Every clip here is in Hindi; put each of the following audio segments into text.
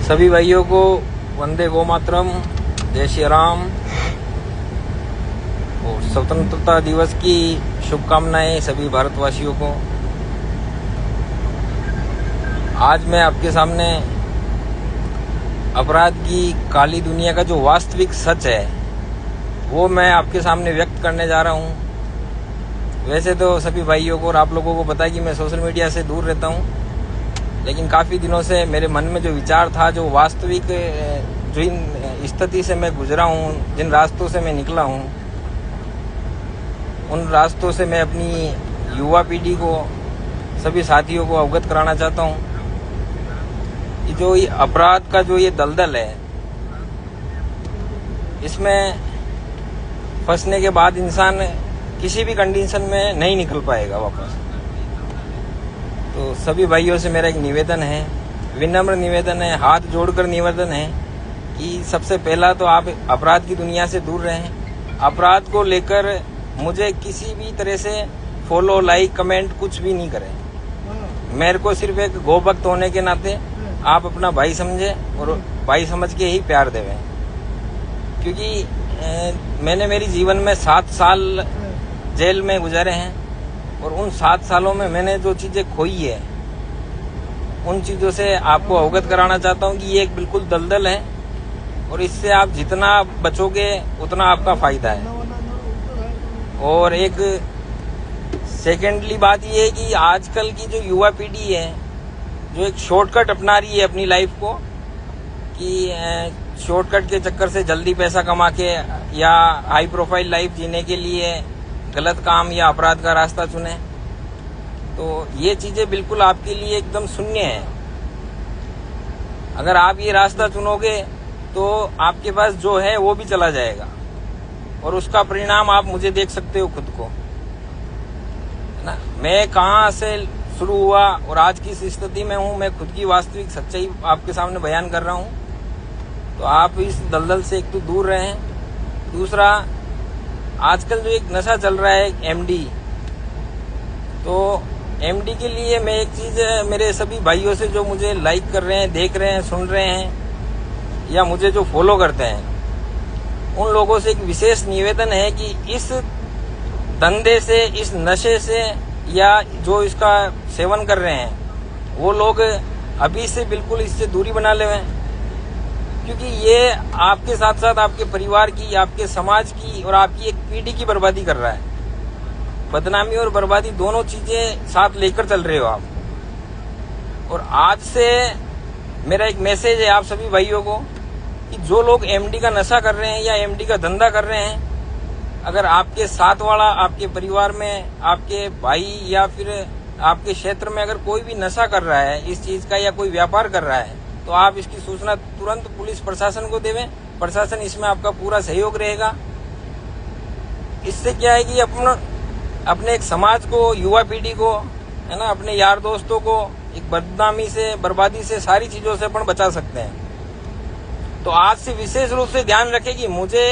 सभी भाइयों को वंदे गोमातरम, जय श्री राम और स्वतंत्रता दिवस की शुभकामनाएं सभी भारतवासियों को। आज मैं आपके सामने अपराध की काली दुनिया का जो वास्तविक सच है वो मैं आपके सामने व्यक्त करने जा रहा हूं। वैसे तो सभी भाइयों को और आप लोगों को पता है कि मैं सोशल मीडिया से दूर रहता हूं, लेकिन काफ़ी दिनों से मेरे मन में जो विचार था, जो वास्तविक जो इन स्थिति से मैं गुजरा हूँ, जिन रास्तों से मैं निकला हूँ, उन रास्तों से मैं अपनी युवा पीढ़ी को, सभी साथियों को अवगत कराना चाहता हूँ कि जो ये अपराध का जो ये दलदल है, इसमें फंसने के बाद इंसान किसी भी कंडीशन में नहीं निकल पाएगा वापस। तो सभी भाइयों से मेरा एक निवेदन है, विनम्र निवेदन है, हाथ जोड़कर निवेदन है कि सबसे पहला तो आप अपराध की दुनिया से दूर रहें। अपराध को लेकर मुझे किसी भी तरह से फॉलो, लाइक, कमेंट कुछ भी नहीं करें। मेरे को सिर्फ एक गोभक्त होने के नाते आप अपना भाई समझे और भाई समझ के ही प्यार देवें, क्योंकि मैंने मेरी जीवन में 7 साल जेल में गुजारे हैं और उन 7 सालों में मैंने जो चीजें खोई है उन चीजों से आपको अवगत कराना चाहता हूं कि ये एक बिल्कुल दलदल है और इससे आप जितना बचोगे उतना आपका फायदा है। और एक सेकेंडली बात ये है कि आजकल की जो युवा पीढ़ी है, जो एक शॉर्टकट अपना रही है अपनी लाइफ को, कि शॉर्टकट के चक्कर से जल्दी पैसा कमा के या हाई प्रोफाइल लाइफ जीने के लिए गलत काम या अपराध का रास्ता चुने, तो ये चीजें बिल्कुल आपके लिए एकदम शून्य है। अगर आप ये रास्ता चुनोगे तो आपके पास जो है वो भी चला जाएगा और उसका परिणाम आप मुझे देख सकते हो खुद को, है ना। मैं कहाँ से शुरू हुआ और आज किस स्थिति में हूँ, मैं खुद की वास्तविक सच्चाई आपके सामने बयान कर रहा हूँ। तो आप इस दलदल से एक तो दूर रहें। दूसरा, आजकल जो एक नशा चल रहा है एमडी, तो एमडी के लिए मैं एक चीज मेरे सभी भाइयों से जो मुझे लाइक कर रहे हैं, देख रहे हैं, सुन रहे हैं या मुझे जो फॉलो करते हैं, उन लोगों से एक विशेष निवेदन है कि इस धंधे से, इस नशे से या जो इसका सेवन कर रहे हैं वो लोग अभी से बिल्कुल इससे दूरी बना लें, क्योंकि ये आपके साथ साथ आपके परिवार की, आपके समाज की और आपकी एक पीढ़ी की बर्बादी कर रहा है। बदनामी और बर्बादी दोनों चीजें साथ लेकर चल रहे हो आप। और आज से मेरा एक मैसेज है आप सभी भाइयों को कि जो लोग एमडी का नशा कर रहे हैं या एमडी का धंधा कर रहे हैं, अगर आपके साथ वाला, आपके परिवार में, आपके भाई या फिर आपके क्षेत्र में अगर कोई भी नशा कर रहा है इस चीज का या कोई व्यापार कर रहा है, तो आप इसकी सूचना तुरंत पुलिस प्रशासन को देवें। प्रशासन इसमें आपका पूरा सहयोग रहेगा। इससे क्या है कि अपने एक समाज को, युवा पीढ़ी को, है ना, अपने यार दोस्तों को एक बदनामी से, बर्बादी से, सारी चीजों से अपन बचा सकते हैं। तो आज से विशेष रूप से ध्यान रखें कि मुझे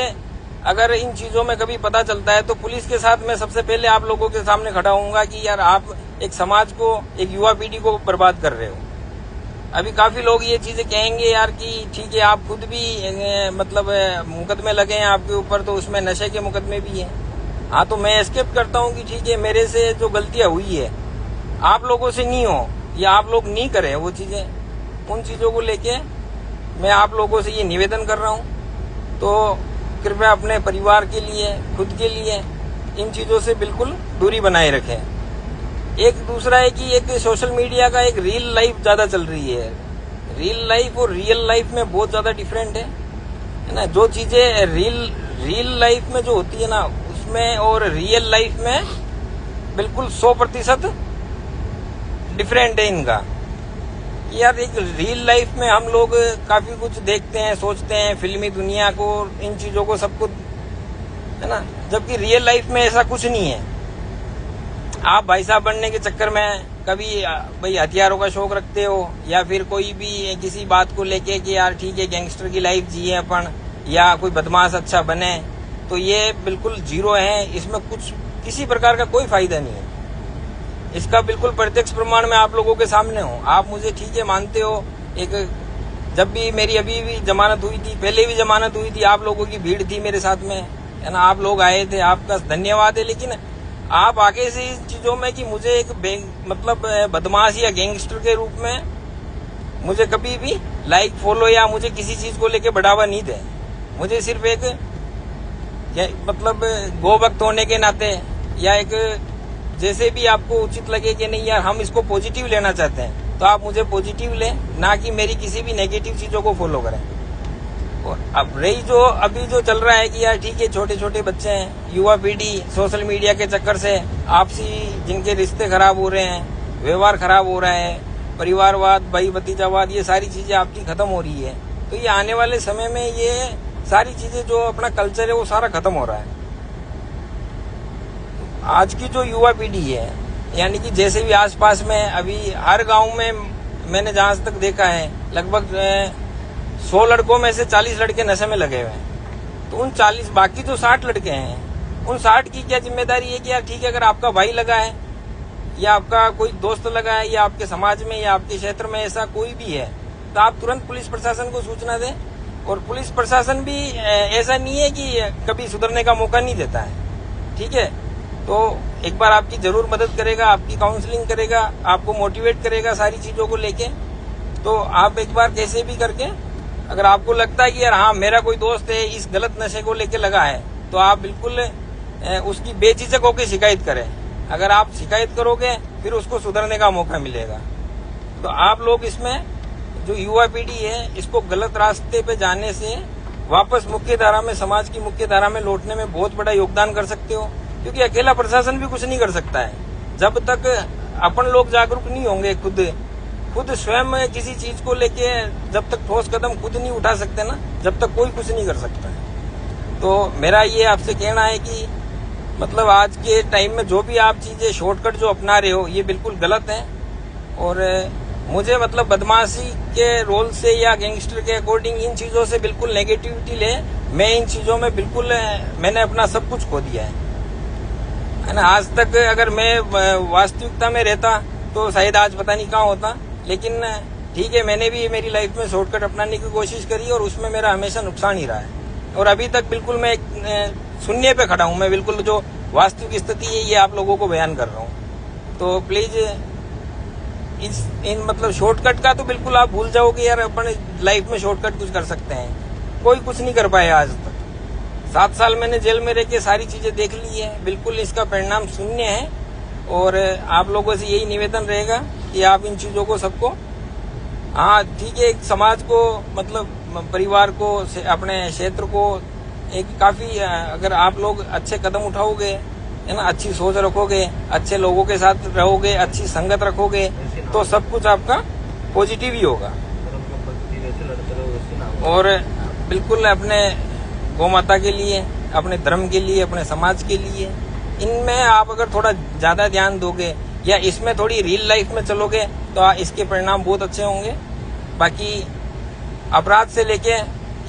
अगर इन चीजों में कभी पता चलता है तो पुलिस के साथ मैं सबसे पहले आप लोगों के सामने खड़ा होऊंगा कि यार आप एक समाज को, एक युवा पीढ़ी को बर्बाद कर रहे हो। अभी काफी लोग ये चीजें कहेंगे यार कि ठीक है आप खुद भी मतलब मुकदमे लगे हैं आपके ऊपर, तो उसमें नशे के मुकदमे भी हैं। हाँ, तो मैं एस्केप करता हूँ कि ठीक है मेरे से जो गलतियां हुई है आप लोगों से नहीं हो या आप लोग नहीं करें वो चीजें, उन चीजों को लेके मैं आप लोगों से ये निवेदन कर रहा हूँ। तो कृपया अपने परिवार के लिए, खुद के लिए इन चीजों से बिल्कुल दूरी बनाए रखें। एक दूसरा है कि एक सोशल मीडिया का एक रियल लाइफ ज्यादा चल रही है। रियल लाइफ और रियल लाइफ में बहुत ज्यादा डिफरेंट है ना। जो चीजें रियल लाइफ में जो होती है ना, उसमें और रियल लाइफ में बिल्कुल 100% डिफरेंट है इनका। यार एक रियल लाइफ में हम लोग काफी कुछ देखते हैं, सोचते हैं, फिल्मी दुनिया को, इन चीजों को, सब कुछ, है ना, जबकि रियल लाइफ में ऐसा कुछ नहीं है। आप भाई साहब बनने के चक्कर में कभी भाई हथियारों का शौक रखते हो या फिर कोई भी किसी बात को लेके कि यार ठीक है गैंगस्टर की लाइफ जिए अपन, या कोई बदमाश अच्छा बने, तो ये बिल्कुल जीरो है। इसमें कुछ किसी प्रकार का कोई फायदा नहीं है। इसका बिल्कुल प्रत्यक्ष प्रमाण मैं आप लोगों के सामने हूँ। आप मुझे ठीक है मानते हो, एक जब भी मेरी अभी भी जमानत हुई थी, पहले भी जमानत हुई थी, आप लोगों की भीड़ थी मेरे साथ में, है ना, आप लोग आए थे, आपका धन्यवाद है। लेकिन आप आगे से इन चीजों में कि मुझे एक मतलब बदमाश या गैंगस्टर के रूप में मुझे कभी भी लाइक फॉलो या मुझे किसी चीज को लेके बढ़ावा नहीं दे। मुझे सिर्फ एक मतलब गोभक्त होने के नाते या एक जैसे भी आपको उचित लगे कि नहीं यार हम इसको पॉजिटिव लेना चाहते हैं तो आप मुझे पॉजिटिव लें, ना कि मेरी किसी भी नेगेटिव चीजों को फॉलो करें। और अब रही जो अभी जो चल रहा है कि यार ठीक है छोटे छोटे बच्चे हैं, युवा पीढ़ी सोशल मीडिया के चक्कर से आपसी जिनके रिश्ते खराब हो रहे हैं, व्यवहार खराब हो रहा है, परिवारवाद, भाई भतीजावाद, ये सारी चीजें आपकी खत्म हो रही है। तो ये आने वाले समय में ये सारी चीजें जो अपना कल्चर है वो सारा खत्म हो रहा है। आज की जो युवा पीढ़ी है, यानी कि जैसे भी आसपास में अभी हर गांव में मैंने जहां तक देखा है लगभग 100 लड़कों में से 40 लड़के नशे में लगे हुए हैं। तो उन 40 बाकी जो 60 लड़के हैं, उन 60 की क्या जिम्मेदारी है कि यार ठीक है अगर आपका भाई लगा है या आपका कोई दोस्त लगा है या आपके समाज में या आपके क्षेत्र में ऐसा कोई भी है तो आप तुरंत पुलिस प्रशासन को सूचना दें। और पुलिस प्रशासन भी ऐसा नहीं है कि कभी सुधरने का मौका नहीं देता है, ठीक है। तो एक बार आपकी जरूर मदद करेगा, आपकी काउंसलिंग करेगा, आपको मोटिवेट करेगा सारी चीजों को लेके। तो आप एक बार कैसे भी करके अगर आपको लगता है कि यार हाँ मेरा कोई दोस्त है इस गलत नशे को लेके लगा है तो आप बिल्कुल उसकी बेझिझक होकर शिकायत करें। अगर आप शिकायत करोगे फिर उसको सुधरने का मौका मिलेगा। तो आप लोग इसमें जो युवा पीढ़ी है इसको गलत रास्ते पे जाने से वापस मुख्य धारा में, समाज की मुख्य धारा में लौटने में बहुत बड़ा योगदान कर सकते हो। क्योंकि अकेला प्रशासन भी कुछ नहीं कर सकता है। जब तक अपन लोग जागरूक नहीं होंगे, खुद स्वयं किसी चीज को लेके जब तक ठोस कदम खुद नहीं उठा सकते ना, जब तक कोई कुछ नहीं कर सकता है। तो मेरा ये आपसे कहना है कि मतलब आज के टाइम में जो भी आप चीजें शॉर्टकट जो अपना रहे हो ये बिल्कुल गलत है। और मुझे मतलब बदमाशी के रोल से या गैंगस्टर के अकॉर्डिंग इन चीजों से बिल्कुल नेगेटिविटी ले, मैं इन चीजों में बिल्कुल मैंने अपना सब कुछ खो दिया है ना। आज तक अगर मैं वास्तविकता में रहता तो शायद आज पता नहीं कहाँ होता। लेकिन ठीक है, मैंने भी मेरी लाइफ में शॉर्टकट अपनाने की कोशिश करी और उसमें मेरा हमेशा नुकसान ही रहा है। और अभी तक बिल्कुल मैं शून्य पे खड़ा हूँ। मैं बिल्कुल जो वास्तविक स्थिति है ये आप लोगों को बयान कर रहा हूँ। तो प्लीज इन मतलब शॉर्टकट का तो बिल्कुल आप भूल जाओगे यार। अपन लाइफ में शॉर्टकट कुछ कर सकते हैं, कोई कुछ नहीं कर पाया आज तक। 7 साल मैंने जेल में रह के सारी चीजें देख ली है, बिल्कुल इसका परिणाम शून्य है। और आप लोगों से यही निवेदन रहेगा कि आप इन चीजों को सबको, हाँ ठीक है, एक समाज को मतलब परिवार को, अपने क्षेत्र को एक काफी अगर आप लोग अच्छे कदम उठाओगे, है ना, अच्छी सोच रखोगे, अच्छे लोगों के साथ रहोगे, अच्छी संगत रखोगे तो सब कुछ आपका पॉजिटिव ही होगा। और बिल्कुल अपने गौ माता के लिए, अपने धर्म के लिए, अपने समाज के लिए इनमें आप अगर थोड़ा ज्यादा ध्यान दोगे या इसमें थोड़ी रियल लाइफ में चलोगे तो इसके परिणाम बहुत अच्छे होंगे। बाकी अपराध से लेके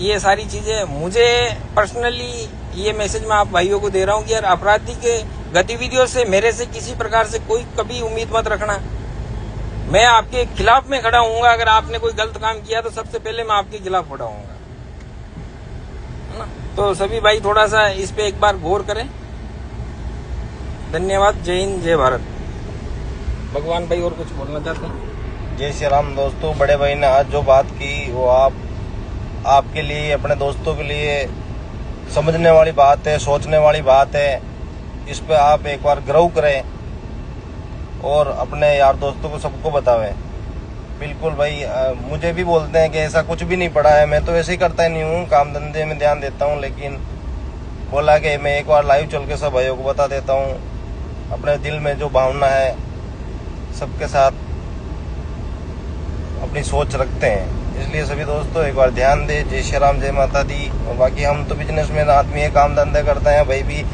ये सारी चीजें, मुझे पर्सनली ये मैसेज मैं आप भाइयों को दे रहा हूँ कि यार आपराधिक गतिविधियों से मेरे से किसी प्रकार से कोई कभी उम्मीद मत रखना। मैं आपके खिलाफ में खड़ा हूँगा। अगर आपने कोई गलत काम किया तो सबसे पहले मैं आपके खिलाफ खड़ा हूँगा, है ना। तो सभी भाई थोड़ा सा इस पे एक बार गौर करें। धन्यवाद। जय हिंद, जय भारत। भगवान भाई और कुछ बोलना चाहते हैं? जय श्री राम। दोस्तों, बड़े भाई ने आज जो बात की वो आपके लिए, अपने दोस्तों के लिए समझने वाली बात है, सोचने वाली बात है। इस पे आप एक बार गौर करें और अपने यार दोस्तों को सबको बतावें। बिल्कुल भाई, मुझे भी बोलते हैं कि ऐसा कुछ भी नहीं पड़ा है, मैं तो ऐसे ही करता ही नहीं हूँ, काम धंधे में ध्यान देता हूँ। लेकिन बोला कि मैं एक बार लाइव चल के सब भाइयों को बता देता हूँ अपने दिल में जो भावना है, सबके साथ अपनी सोच रखते हैं। इसलिए सभी दोस्तों एक बार ध्यान दे। जय श्री राम, जय माता दी। और बाकी हम तो बिजनेसमैन आदमी है, काम धंधे करते हैं भाई भी।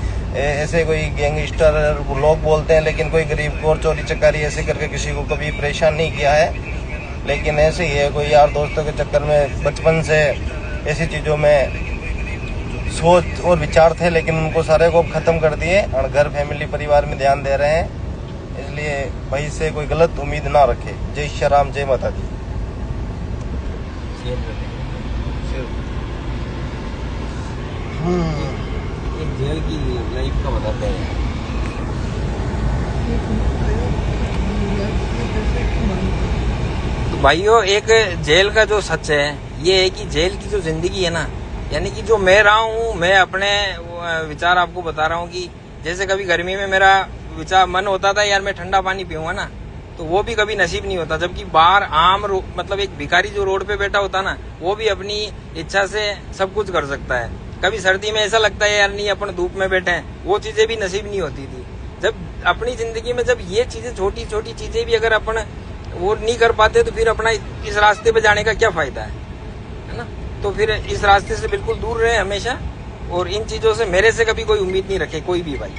ऐसे कोई गैंगस्टर लोग बोलते हैं, लेकिन कोई गरीब को और चोरी चकारी ऐसे करके किसी को कभी परेशान नहीं किया है। लेकिन ऐसे ही है, कोई यार दोस्तों के चक्कर में बचपन से ऐसी चीज़ों में सोच और विचार थे, लेकिन उनको सारे को खत्म कर दिए और घर फैमिली परिवार में ध्यान दे रहे हैं। इसलिए भाई से कोई गलत उम्मीद ना रखे। जय श्री राम, जय माता दी। एक जेल की लाइफ का बताते हैं। तो भाइयों, एक जेल का जो सच है ये है कि जेल की जो जिंदगी है ना, यानी कि जो मैं रहा हूँ, मैं अपने विचार आपको बता रहा हूँ कि जैसे कभी गर्मी में मेरा विचार मन होता था यार मैं ठंडा पानी पीऊंगा ना, तो वो भी कभी नसीब नहीं होता। जबकि बाहर मतलब एक भिखारी जो रोड पे बैठा होता ना, वो भी अपनी इच्छा से सब कुछ कर सकता है। कभी सर्दी में ऐसा लगता है यार नहीं अपन धूप में बैठे हैं, वो चीजें भी नसीब नहीं होती थी। जब अपनी जिंदगी में जब ये चीजें छोटी छोटी चीजें भी अगर अपन वो नहीं कर पाते, तो फिर अपना इस रास्ते पे जाने का क्या फायदा है ना। तो फिर इस रास्ते से बिल्कुल दूर रहे हमेशा, और इन चीजों से मेरे से कभी कोई उम्मीद नहीं रखे कोई भी भाई।